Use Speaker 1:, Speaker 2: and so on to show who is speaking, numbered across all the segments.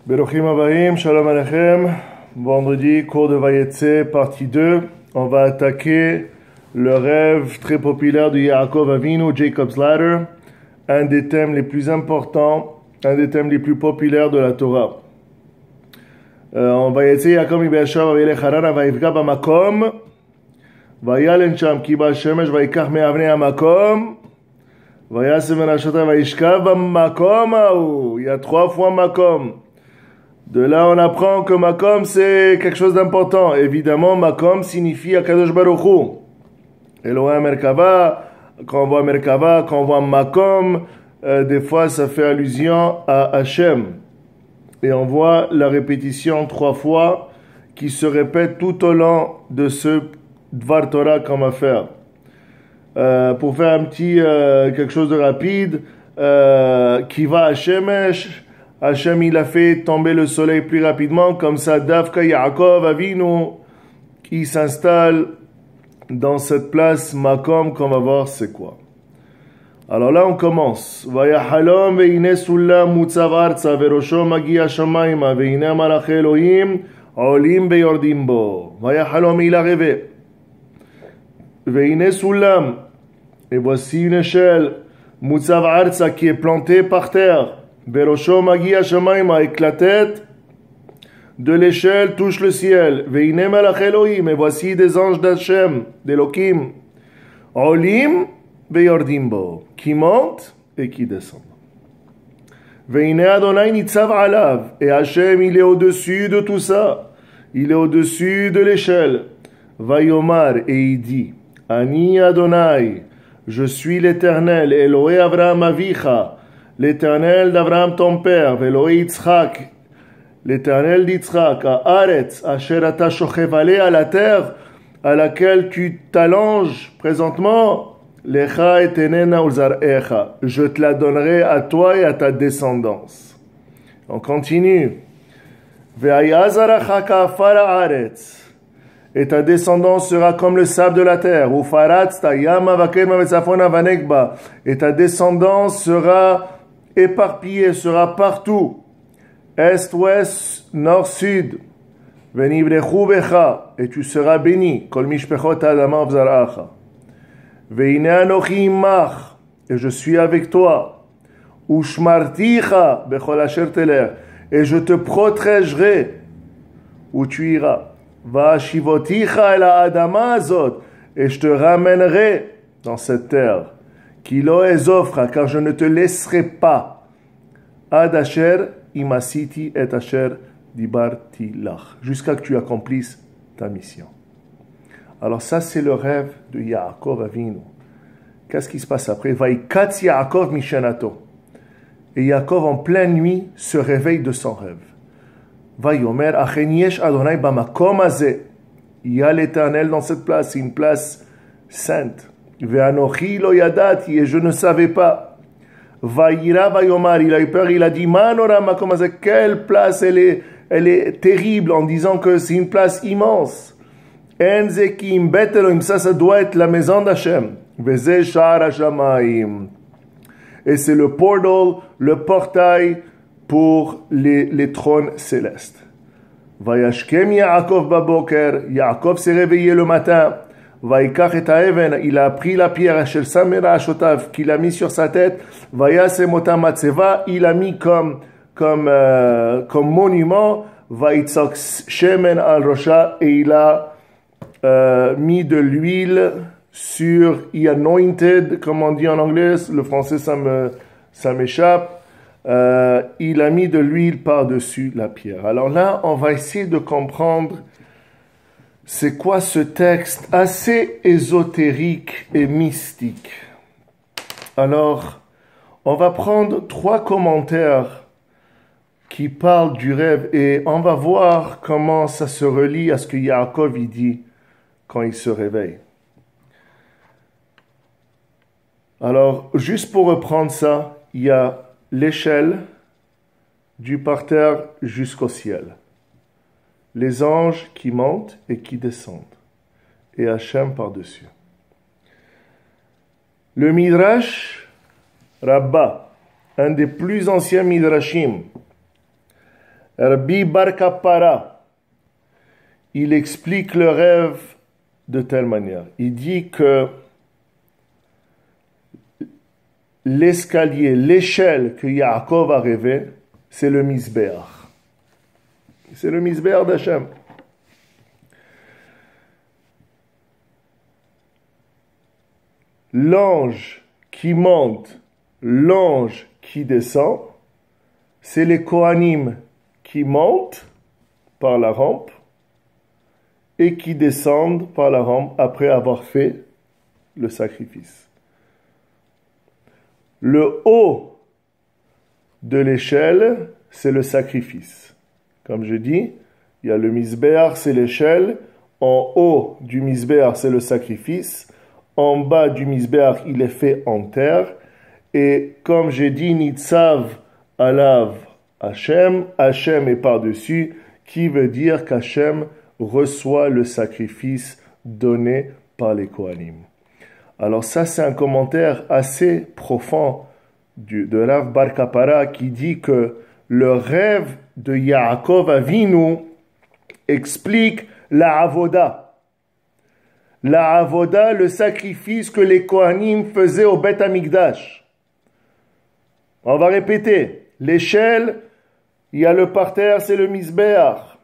Speaker 1: Beruchim Abayim, Shalom Aleichem. Vendredi, cours de Vayetse, partie 2. On va attaquer le rêve très populaire de Yaakov Avinu, Jacob's Ladder, un des thèmes les plus importants, un des thèmes les plus populaires de la Torah. En Vayetse, Yaakov Ibn Vayelech Haran, Vayivga Bamakom, Vayalen Sham Kiba Shemesh, Vayikach Me'avnei Hamakom, Vayasem Menashata, Vayishkav Bamakom Aou. Il y a 3 fois Makom. De là, on apprend que Makom, c'est quelque chose d'important. Évidemment, Makom signifie Akadosh Baruch Hu. Elohim Merkava, quand on voit Merkava, quand on voit Makom, des fois, ça fait allusion à Hachem. Et on voit la répétition 3 fois qui se répète tout au long de ce Dvar Torah qu'on va faire. Pour faire un petit quelque chose de rapide, qui va à Shemesh, Hachem il a fait tomber le soleil plus rapidement, comme ça Davka Yaakov Avinu qui s'installe dans cette place Makom qu'on va voir c'est quoi. Alors là on commence. Vayahalom veine sulam mutzav arza verosho magia shamayma veine malach Elohim olim beyordim bo. Vayahalom il a rêvé. Veine sulam, et voici une échelle mutzav arza qui est plantée par terre. Berosho magia shamayma, et que la tête de l'échelle touche le ciel. Veine malach Elohim, et voici des anges d'Hachem, d'Elohim. Olim beyordim bo, qui montent et qui descendent. Veine Adonai nitzav alav, et Hachem il est au-dessus de tout ça. Il est au-dessus de l'échelle. Vayomar, et il dit, Ani Adonai, je suis l'Éternel, Elohé Avraham Avicha, l'Éternel d'Abraham ton père, Veloé Yitzhak, l'Éternel d'Yitzhak, à Aretz, Asher ata shochev aleh, à la terre à laquelle tu t'allonges présentement, Lecha et tenena ulzarecha, je te la donnerai à toi et à ta descendance. On continue. Ve'ayazaracha ka'afar haaretz, et ta descendance sera comme le sable de la terre. Ufaratsta yama vakedma vetzafona vanekba, et ta descendance sera éparpillé, sera partout, est, ouest, nord, sud. Venivrechu becha, et tu seras béni. Kol mishpechot adama v'zaracha. Veine anochi imach, et je suis avec toi. Ushmarticha bechol asher teler, et je te protégerai où tu iras. Va'ashivoticha el ha'adama azot, et je te ramènerai dans cette terre. Kilo ezofra, car je ne te laisserai pas. Ad asher imasiti et asher dibarti lach, jusqu'à que tu accomplisses ta mission. Alors ça c'est le rêve de Yaakov Avinu. Qu'est-ce qui se passe après? Vaikatz Yaakov mishenato. Et Yaakov en pleine nuit se réveille de son rêve. Vayomer achen yesh Adonai bamakom hazeh. Il y a l'Éternel dans cette place, c'est une place sainte. Ve'anochi lo yadati, et je ne savais pas. Vayira vayomar, il a eu peur, il a dit manora makom hazeh, quelle place elle est terrible, en disant que c'est une place immense. En zekim bet Elohim, ça doit être la maison d'Hachem. Veze shar hashamayim, et c'est le portal, le portail pour les trônes célestes. Vayashkem Yaakov baboker, Yaakov s'est réveillé le matin. Vayikach et haeven, il a pris la pierre shel samera ashotav, qu'il a mis sur sa tête. Vayasem ota matzeva, il a mis comme monument. Vayitzok shemen al rosha, et il a mis de l'huile sur, he anointed, comme on dit en anglais, le français ça m'échappe. Il a mis de l'huile par-dessus la pierre. Alors là, on va essayer de comprendre c'est quoi ce texte assez ésotérique et mystique. Alors, on va prendre 3 commentaires qui parlent du rêve et on va voir comment ça se relie à ce que Yaakov il dit quand il se réveille. Alors, juste pour reprendre ça, il y a l'échelle du parterre jusqu'au ciel. Les anges qui montent et qui descendent. Et Hachem par-dessus. Le Midrash Rabbah, un des plus anciens Midrashim, Rabbi Bar Kappara, il explique le rêve de telle manière. Il dit que l'escalier, l'échelle que Yaakov a rêvé, c'est le Misbéach. C'est le Misbéach d'Hachem. L'ange qui monte, l'ange qui descend, c'est les Kohanim qui montent par la rampe et qui descendent par la rampe après avoir fait le sacrifice. Le haut de l'échelle, c'est le sacrifice. Comme je dis, il y a le misbéach, c'est l'échelle. En haut du misbéach, c'est le sacrifice. En bas du misbéach, il est fait en terre. Et comme j'ai dit, Nitzav alav Hashem, Hashem est par-dessus, qui veut dire qu'Hashem reçoit le sacrifice donné par les Kohanim. Alors ça, c'est un commentaire assez profond de Rav Bar Kappara qui dit que le rêve de Yaakov Avinu explique la avoda. La avoda, le sacrifice que les Kohanim faisaient au Beth Amikdash. On va répéter. L'échelle, il y a le parterre, c'est le misbéach.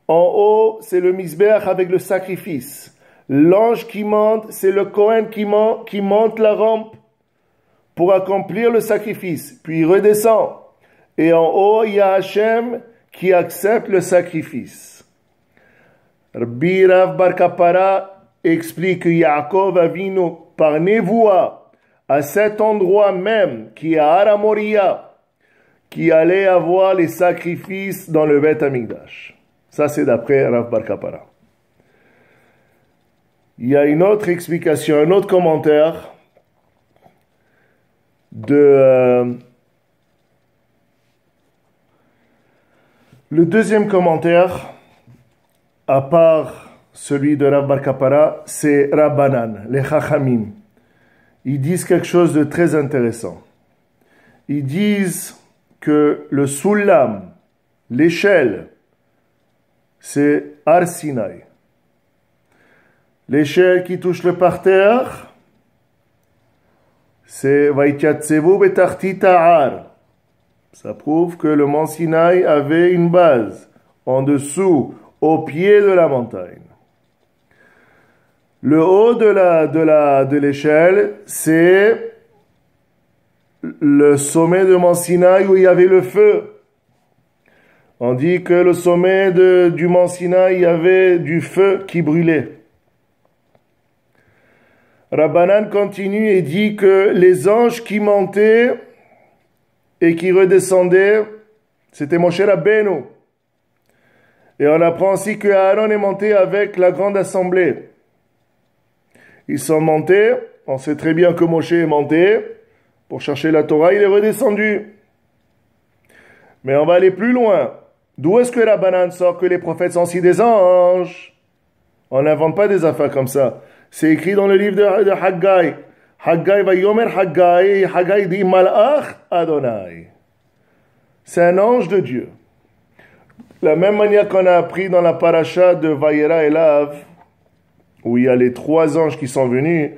Speaker 1: En haut, c'est le misbéach avec le sacrifice. L'ange qui monte, c'est le Kohen qui monte la rampe pour accomplir le sacrifice. Puis il redescend. Et en haut, il y a Hachem qui accepte le sacrifice. Rabbi Rav Bar Kappara explique que Yaakov Avinu, par Nevoua, à cet endroit même, qui est à Har HaMoriah, qui allait avoir les sacrifices dans le Beth Amikdash. Ça, c'est d'après Rav Bar Kappara. Il y a une autre explication, un autre commentaire le deuxième commentaire, à part celui de Rav Bar Kappara, c'est Rabbanan, les Chachamim. Ils disent quelque chose de très intéressant. Ils disent que le Soulam, l'échelle, c'est Har Sinai. L'échelle qui touche le parterre, c'est Vaïtiatsevu Betartit Har. Ça prouve que le mont Sinaï avait une base en dessous, au pied de la montagne. Le haut de l'échelle, c'est le sommet de mont Sinaï où il y avait le feu. On dit que le sommet du mont Sinaï, il y avait du feu qui brûlait. Rabbanan continue et dit que les anges qui montaient et qui redescendaient, c'était Moshe Rabbeinu. Et on apprend aussi que Aaron est monté avec la grande assemblée. Ils sont montés, on sait très bien que Moshe est monté pour chercher la Torah, il est redescendu. Mais on va aller plus loin. D'où est-ce que Rabbanan sort que les prophètes sont aussi des anges? On n'invente pas des affaires comme ça. C'est écrit dans le livre de Haggai. Haggai va yomer Haggai, Haggai dit Malach Adonai. C'est un ange de Dieu. La même manière qu'on a appris dans la paracha de Vayera Elav, où il y a les 3 anges qui sont venus,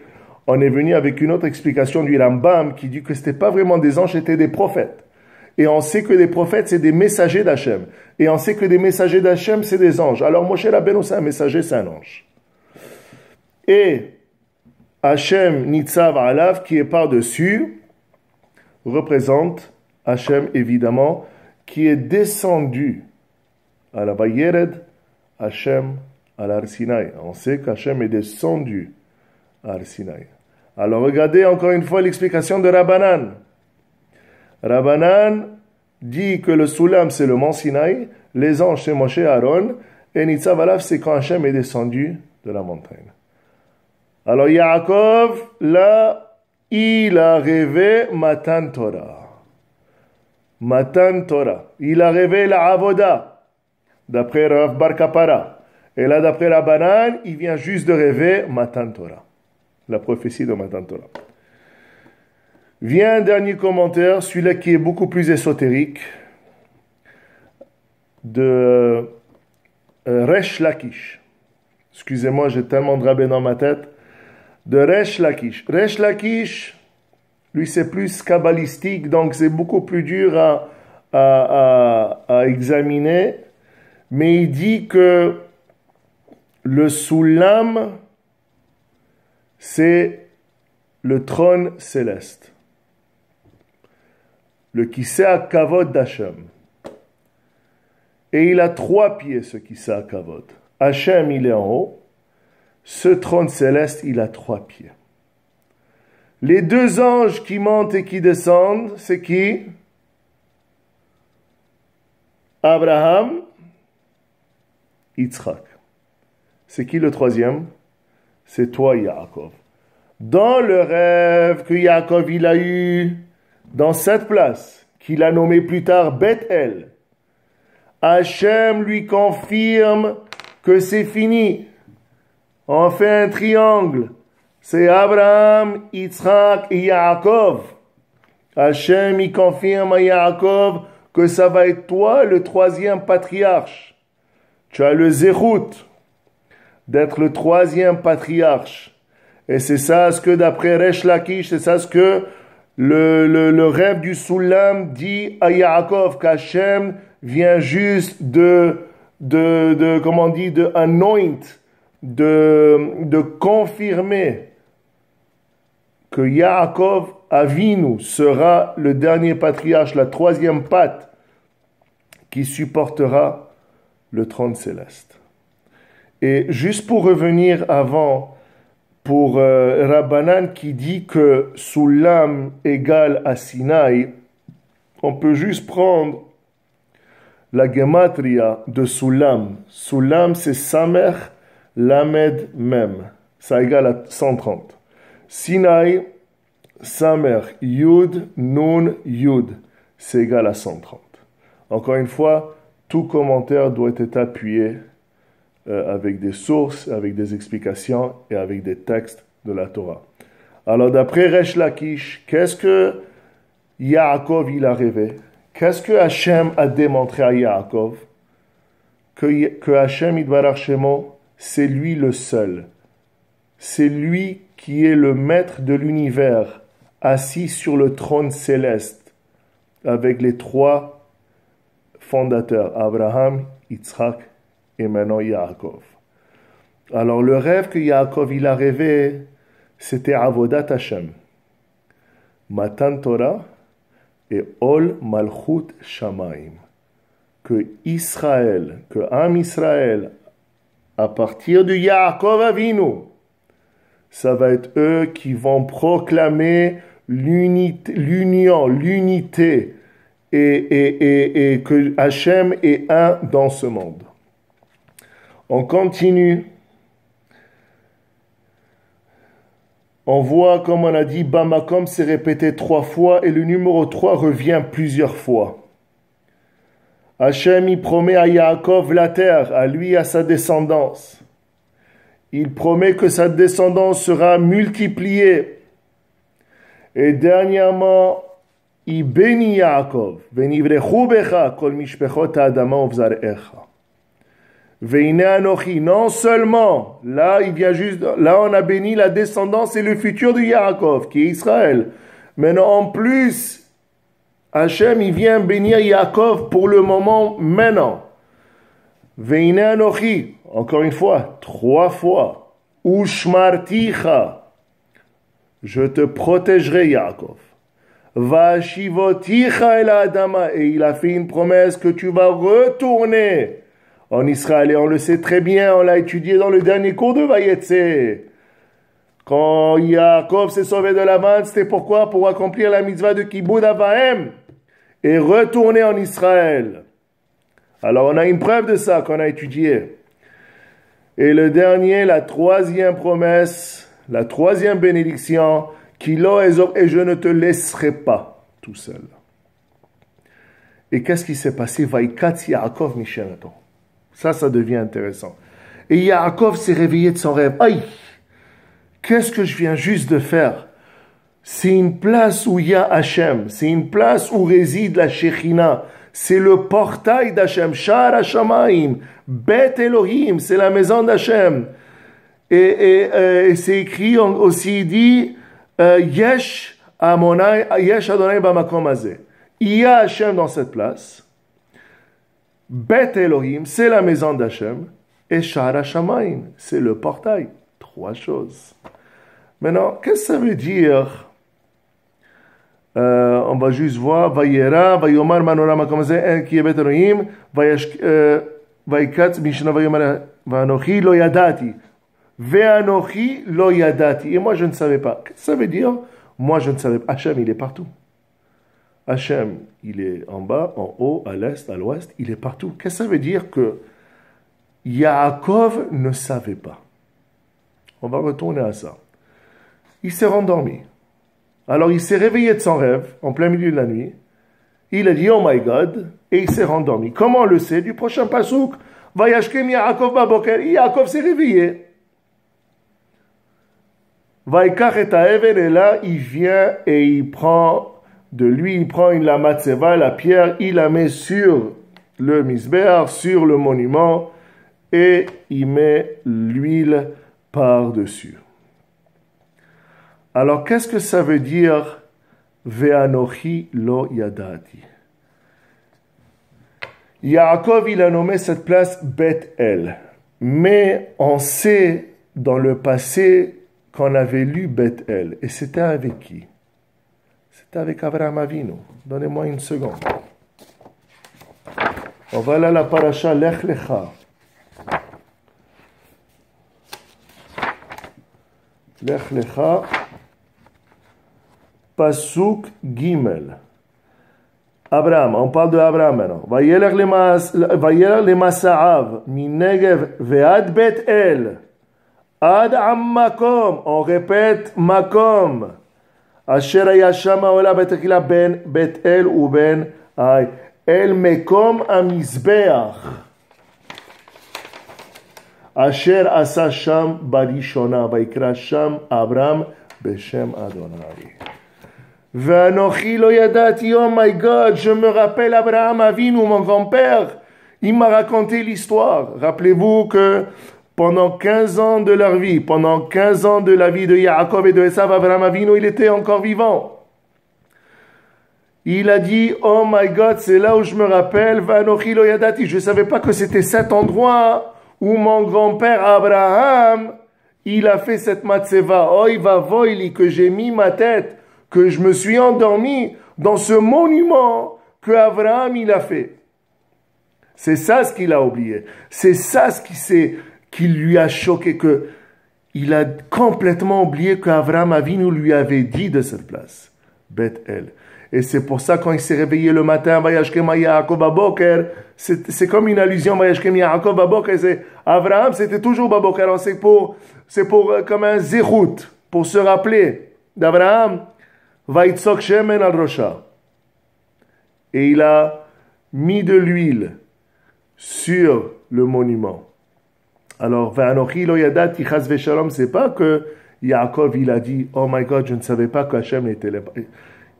Speaker 1: on est venu avec une autre explication du Rambam qui dit que ce n'était pas vraiment des anges, c'était des prophètes. Et on sait que les prophètes, c'est des messagers d'Hachem. Et on sait que des messagers d'Hachem, c'est des anges. Alors Moshe Rabbeinu, c'est un messager, c'est un ange. Et Hachem Nitzav Alav, qui est par-dessus, représente Hachem, évidemment, qui est descendu à la Vayered, Hachem à l'Har Sinai. On sait qu'Hachem est descendu à Har Sinai. Alors regardez encore une fois l'explication de Rabbanan. Rabbanan dit que le Soulam c'est le mont Sinaï, les anges c'est Moshe et Aaron, et Nitzav Alav c'est quand Hachem est descendu de la montagne. Alors Yaakov, là, il a rêvé Matan Torah. Matan Torah. Il a rêvé la Avoda, d'après Rav Bar Kappara. Et là, d'après Rabbanan, il vient juste de rêver Matan Torah. La prophétie de Matan Torah. Vient un dernier commentaire, celui-là qui est beaucoup plus ésotérique. de Resh Lakish. Excusez-moi, j'ai tellement de rabais dans ma tête. De Resh Lakish. Resh Lakish, lui, c'est plus kabbalistique, donc c'est beaucoup plus dur à examiner. Mais il dit que le Soulam, c'est le trône céleste. Le Kisei HaKavod d'Hachem. Et il a 3 pieds, ce Kisei HaKavod. Hachem, il est en haut. Ce trône céleste, il a 3 pieds. Les 2 anges qui montent et qui descendent, c'est qui? Abraham, Yitzhak. C'est qui le 3e? C'est toi, Yaakov. Dans le rêve que Yaakov il a eu dans cette place, qu'il a nommé plus tard Beth-El, Hachem lui confirme que c'est fini. On fait un triangle. C'est Abraham, Yitzhak et Yaakov. Hachem il confirme à Yaakov que ça va être toi le 3e patriarche. Tu as le zérout d'être le 3e patriarche. Et c'est ça ce que d'après Resh Lakish, c'est ça ce que le rêve du Soulam dit à Yaakov, qu'Hachem vient juste comment on dit, de anoint, de confirmer que Yaakov Avinu sera le dernier patriarche, la 3e patte qui supportera le trône céleste. Et juste pour revenir avant, pour Rabbanan qui dit que Soulam égale à Sinaï, on peut juste prendre la gematria de Soulam. Soulam, c'est Samer Lamed Mem. Ça égale à 130. Sinaï, Samer Yud Nun Yud. C'est égal à 130. Encore une fois, tout commentaire doit être appuyé avec des sources, avec des explications et avec des textes de la Torah. Alors d'après Resh Lakish, qu'est-ce que Yaakov il a rêvé? Qu'est-ce que Hachem a démontré à Yaakov? Que Hachem Yitbarach Shemo, c'est lui le seul. C'est lui qui est le maître de l'univers, assis sur le trône céleste, avec les 3 fondateurs, Abraham, Yitzhak et maintenant Yaakov. Alors le rêve que Yaakov il a rêvé, c'était Avodat Hashem, Matan Torah et Ol Malchut Shamaim. Que Israël, que Am Israël, à partir de Yaakov Avinu, ça va être eux qui vont proclamer l'union, l'unité, et que Hachem est un dans ce monde. On continue. On voit, comme on a dit, Bamakom s'est répété 3 fois et le numéro 3 revient plusieurs fois. Hachem, il promet à Yaakov la terre, à lui et à sa descendance. Il promet que sa descendance sera multipliée. Et dernièrement, il bénit Yaakov. Venivrechu becha kol mishpechot ha'adama uvzarecha. Veine anochi. Non seulement, là on a béni la descendance et le futur de Yaakov, qui est Israël. Mais en plus, Hachem, il vient bénir Yaakov pour le moment maintenant. Veine anochi. Encore une fois, 3 fois. Ushmarticha. Je te protégerai, Yaakov. Vashivoticha el adama. Et il a fait une promesse que tu vas retourner en Israël. Et on le sait très bien, on l'a étudié dans le dernier cours de Vayetse. Quand Yaakov s'est sauvé de la manne, c'était pourquoi? Pour accomplir la mitzvah de Kibbout Avahem et retourner en Israël. Alors on a une preuve de ça qu'on a étudié. Et le dernier, la 3e promesse, la 3e bénédiction, Kilo Ezor, et je ne te laisserai pas tout seul. Et qu'est-ce qui s'est passé? Vaikatz Yaakov Misherato. Ça devient intéressant. Et Yaakov s'est réveillé de son rêve. Aïe! Qu'est-ce que je viens juste de faire? C'est une place où il y a Hachem. C'est une place où réside la Shekhinah. c'est le portail d'Hachem. Shar HaShamayim, Bet Elohim, c'est la maison d'Hachem. Et c'est écrit aussi, il dit, Yesh Adonai Bamakom Hazeh. Il y a Hachem dans cette place. Bet Elohim, c'est la maison d'Hachem. Et Shar HaShamayim, c'est le portail. 3 choses. Maintenant, qu'est-ce que ça veut dire? On va juste voir. Vayera, Vayomar, Manora, Makom Hazeh, qui est Bet Elohim, Vayikatz, Mishna, Vayomar, Vanochi, Lo Yadati. Ve'anochi lo yadati. Et moi, je ne savais pas. Qu'est-ce que ça veut dire? Moi, je ne savais pas. Hachem, il est partout. Hachem, il est en bas, en haut, à l'est, à l'ouest. Il est partout. Qu'est-ce que ça veut dire que Yaakov ne savait pas? On va retourner à ça. Il s'est rendormi. Alors, il s'est réveillé de son rêve, en plein milieu de la nuit. Il a dit, oh my God, et il s'est rendormi. Comment on le sait? Du prochain pasouk. Vayashkem Yaakov baboker. Yaakov s'est réveillé. Vaikach et Aeven, et là, il vient et il prend de lui, il prend la matzeva, la pierre, il la met sur le misbéar, sur le monument, et il met l'huile par-dessus. Alors, qu'est-ce que ça veut dire Ve'anochi lo yadati? Yaakov, il a nommé cette place Bet-El. Mais on sait dans le passé qu'on avait lu Bet-El. Et c'était avec qui? C'était avec Avraham Avinu. Donnez-moi une seconde. On va aller à la paracha Lech Lecha. Lech Lecha. Pasuk Gimel. Abraham, on parle de Abraham maintenant. Vayelech le Masa'av, minegev ve'ad Bet-El. Ad Ammakom, on répète Makom. Asher Ayashama Ola Betekila ben Bet-El ou ben Ay. El Mekom Amizbeach. Asher Asa Sham Barishona. Vaikra Sham Abraham Beshem Adonai. Vanochi lo yadati, oh my God, je me rappelle Abraham Avinu, mon grand-père. Il m'a raconté l'histoire. Rappelez-vous que pendant 15 ans de leur vie, pendant 15 ans de la vie de Yaakov et de Esav, Abraham Avinu, il était encore vivant. Il a dit, oh my God, c'est là où je me rappelle, Vanochi lo yadati. Je ne savais pas que c'était cet endroit où mon grand-père Abraham, il a fait cette matzeva. Oy va voili, que j'ai mis ma tête, que je me suis endormi dans ce monument que Abraham il a fait. C'est ça ce qu'il a oublié. C'est ça ce qui lui a choqué, que il a complètement oublié qu'Abraham Avinu lui avait dit de cette place, Bet-El. Et c'est pour ça quand il s'est réveillé le matin, Vayashkem Yaakov baboker, c'est comme une allusion, Vayashkem Yaakov baboker, c'est Abraham, c'était toujours baboker. Alors c'est pour comme un zérout, pour se rappeler d'Abraham. Vaitzok shemen al rosha. Et il a mis de l'huile sur le monument. Alors, Ve'anochi lo yadati chas v'shalom, c'est pas que Yaakov il a dit, oh my God, je ne savais pas qu'Hachem était là.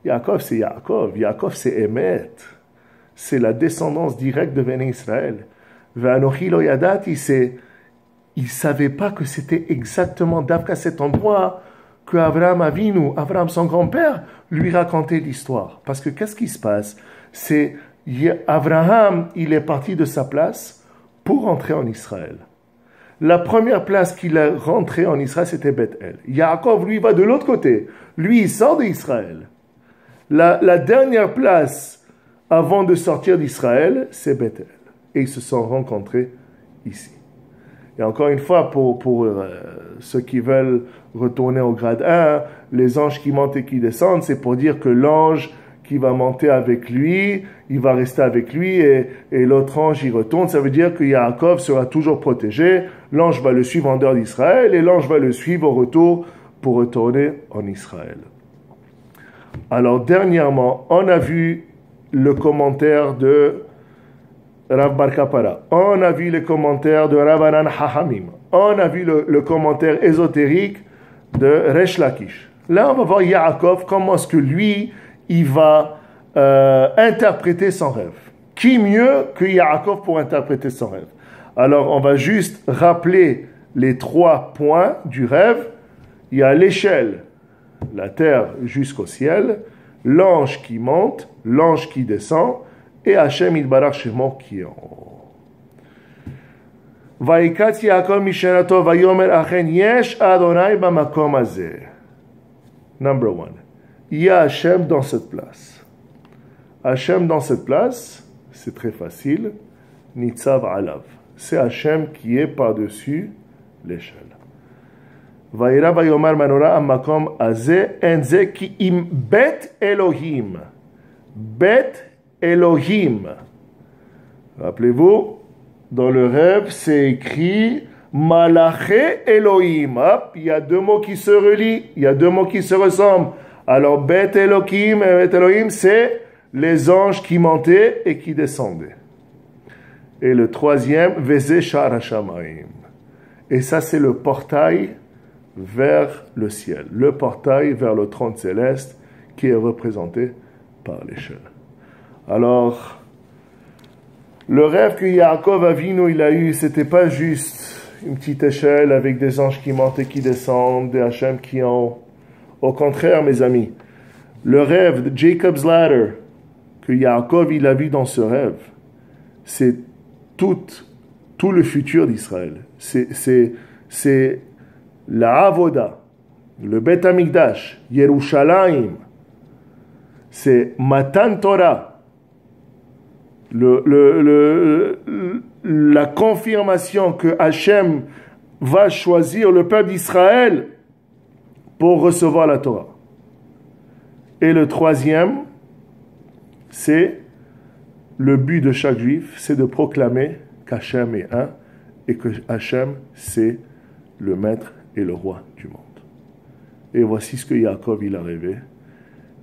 Speaker 1: Yaakov, c'est Yaakov. Yaakov, c'est Emet. C'est la descendance directe de Béné Israël. Ve'anochi lo yadati, il savait pas que c'était exactement d'après cet endroit que Abraham Avinu, Abraham son grand-père, lui racontait l'histoire. Parce que qu'est-ce qui se passe? C'est Abraham, il est parti de sa place pour rentrer en Israël. La première place qu'il a rentré en Israël, c'était Bet-El. Yaakov, lui, va de l'autre côté. Lui, il sort d'Israël. La dernière place avant de sortir d'Israël, c'est Bet-El. Et ils se sont rencontrés ici. Et encore une fois, pour ceux qui veulent retourner au grade 1, les anges qui montent et qui descendent, c'est pour dire que l'ange qui va monter avec lui, il va rester avec lui, et l'autre ange, il retourne. Ça veut dire que Yaakov sera toujours protégé. L'ange va le suivre en dehors d'Israël, et l'ange va le suivre au retour pour retourner en Israël. Alors, dernièrement, on a vu le commentaire de Rav Bar Kapara. On a vu les commentaires de Rav Hanan Hachamim. On a vu le commentaire ésotérique de Resh Lakish. Là, on va voir Yaakov, comment est-ce que lui, il va interpréter son rêve. Qui mieux que Yaakov pour interpréter son rêve? Alors, on va juste rappeler les 3 points du rêve. Il y a l'échelle, la terre jusqu'au ciel, l'ange qui monte, l'ange qui descend, et Hachem Yitbarach Shemo qui est en haut. Vaikatz Yaakov mishenato vayomer achen yesh Adonai bamakom hazeh. Number 1. Il y a Hachem dans cette place. Hachem dans cette place, c'est très facile. Nitzav alav. C'est Hachem qui est par-dessus l'échelle. Vaïra vayomer manora amakom hazeh enze ki im bet Elohim. Bet Elohim. Rappelez-vous, dans le rêve, c'est écrit Malaché Elohim. Hop, il y a 2 mots qui se relient, il y a 2 mots qui se ressemblent. Alors, Bet Elohim et Bet Elohim, c'est les anges qui montaient et qui descendaient. Et le 3e, Veze Shar HaShamayim. Et ça, c'est le portail vers le ciel, le portail vers le trône céleste qui est représenté par l'échelle. Alors, le rêve que Yaakov Avinu il a eu, c'était pas juste une petite échelle avec des anges qui montent et qui descendent, des Hachem qui ont. Au contraire, mes amis, le rêve de Jacob's Ladder que Yaakov il a vu dans ce rêve, c'est tout le futur d'Israël. C'est la Avoda, le Bet Hamikdash, Yerushalayim, c'est Matan Torah. La confirmation que Hachem va choisir le peuple d'Israël pour recevoir la Torah. Et le 3e, c'est le but de chaque juif, c'est de proclamer qu'Hachem est un et que Hachem, c'est le maître et le roi du monde. Et voici ce que Yaakov il a rêvé.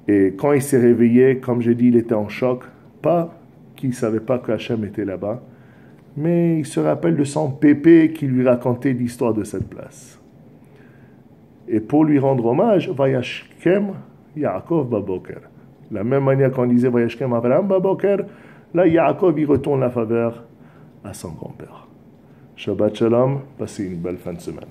Speaker 1: Et quand il s'est réveillé, comme j'ai dit, il était en choc, pas qu'il ne savait pas que Hachem était là-bas, mais il se rappelle de son pépé qui lui racontait l'histoire de cette place. Et pour lui rendre hommage, Vayashkem Yaakov Baboker. La même manière qu'on disait Vayashkem Avraham Baboker, là Yaakov il retourne la faveur à son grand-père. Shabbat Shalom, passez une belle fin de semaine.